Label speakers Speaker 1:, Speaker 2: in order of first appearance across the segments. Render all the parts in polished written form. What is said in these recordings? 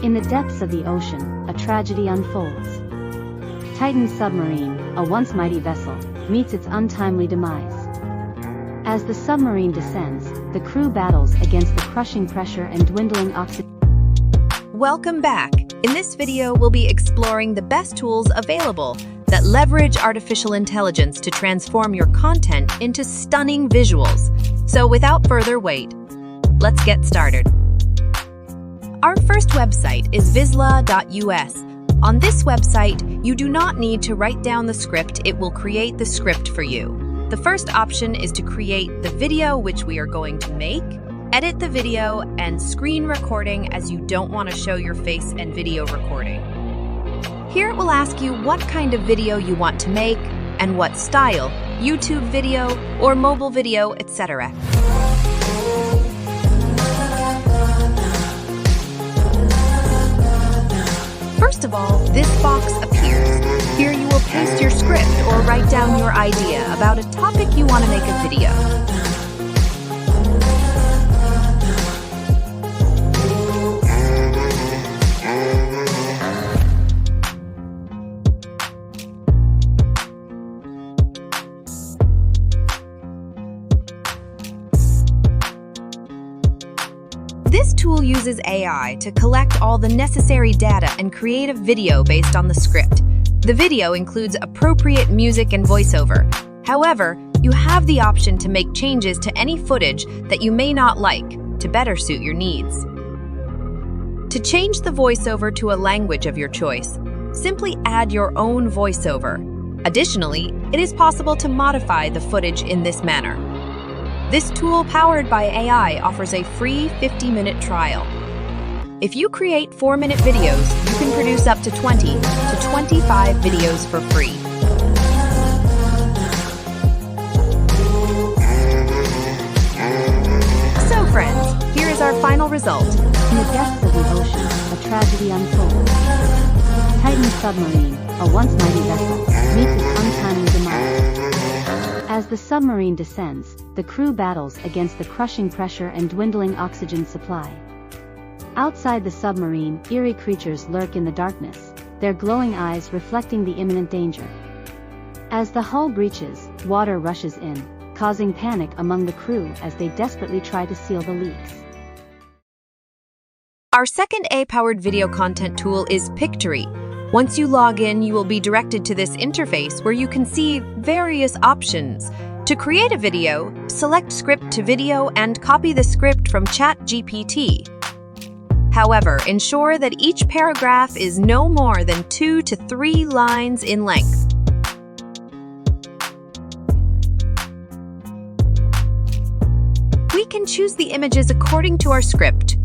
Speaker 1: In the depths of the ocean, a tragedy unfolds. Titan submarine, a once mighty vessel, meets its untimely demise. As the submarine descends, the crew battles against the crushing pressure and dwindling oxygen.
Speaker 2: Welcome back. In this video, we'll be exploring the best tools available that leverage artificial intelligence to transform your content into stunning visuals. So without further wait, let's get started. Our first website is Visla.us. On this website, you do not need to write down the script, it will create the script for you. The first option is to create the video which we are going to make, edit the video, and screen recording as you don't want to show your face and video recording. Here it will ask you what kind of video you want to make and what style, YouTube video or mobile video, etc. First of all, this box appears. Here you will paste your script or write down your idea about a topic you want to make a video. This tool uses AI to collect all the necessary data and create a video based on the script. The video includes appropriate music and voiceover. However, you have the option to make changes to any footage that you may not like to better suit your needs. To change the voiceover to a language of your choice, simply add your own voiceover. Additionally, it is possible to modify the footage in this manner. This tool powered by AI offers a free 50-minute trial. If you create 4-minute videos, you can produce up to 20 to 25 videos for free. So friends, here is our final result.
Speaker 1: In the depths of the ocean, a tragedy unfolds. Titan submarine, a once mighty vessel, meets its untimely demise. As the submarine descends, the crew battles against the crushing pressure and dwindling oxygen supply. Outside the submarine, eerie creatures lurk in the darkness, their glowing eyes reflecting the imminent danger. As the hull breaches, water rushes in, causing panic among the crew as they desperately try to seal the leaks.
Speaker 2: Our second AI-powered video content tool is Pictory. Once you log in, you will be directed to this interface where you can see various options. To create a video, select Script to Video and copy the script from ChatGPT. However, ensure that each paragraph is no more than 2 to 3 lines in length. We can choose the images according to our script.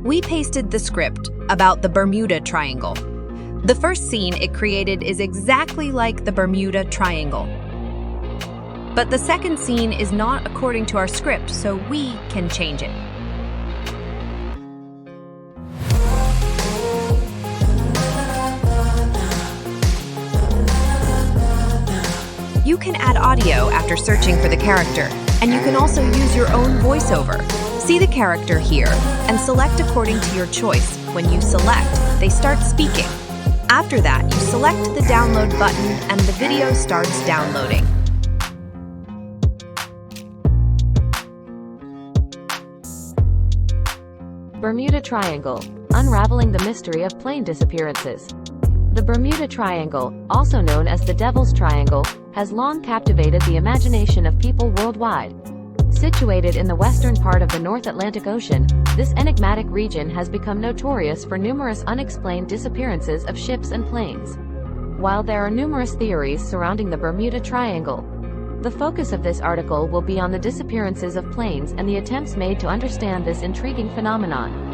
Speaker 2: We pasted the script about the Bermuda Triangle. The first scene it created is exactly like the Bermuda Triangle. But the second scene is not according to our script, so we can change it. You can add audio after searching for the character, and you can also use your own voiceover. See the character here and select according to your choice. When you select, they start speaking. After that, you select the download button and the video starts downloading.
Speaker 3: Bermuda Triangle, unraveling the mystery of plane disappearances. The Bermuda Triangle, also known as the Devil's Triangle, has long captivated the imagination of people worldwide. Situated in the western part of the North Atlantic Ocean, this enigmatic region has become notorious for numerous unexplained disappearances of ships and planes. While there are numerous theories surrounding the Bermuda Triangle, the focus of this article will be on the disappearances of planes and the attempts made to understand this intriguing phenomenon.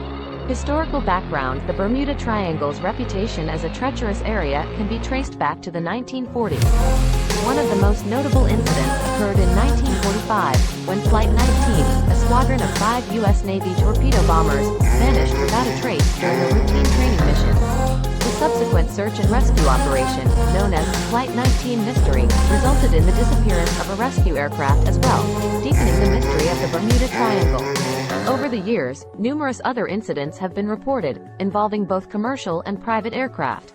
Speaker 3: Historical background: the Bermuda Triangle's reputation as a treacherous area can be traced back to the 1940s. One of the most notable incidents occurred in 1945, when Flight 19, a squadron of 5 U.S. Navy torpedo bombers, vanished without a trace during a routine training mission. The subsequent search and rescue operation, known as Flight 19 Mystery, resulted in the disappearance of a rescue aircraft as well, deepening the mystery of the Bermuda Triangle. Over the years, numerous other incidents have been reported, involving both commercial and private aircraft.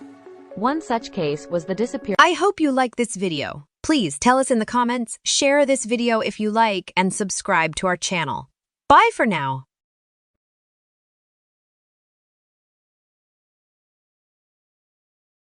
Speaker 3: One such case was the disappearance.
Speaker 2: I hope you like this video. Please tell us in the comments, share this video if you like, and subscribe to our channel. Bye for now.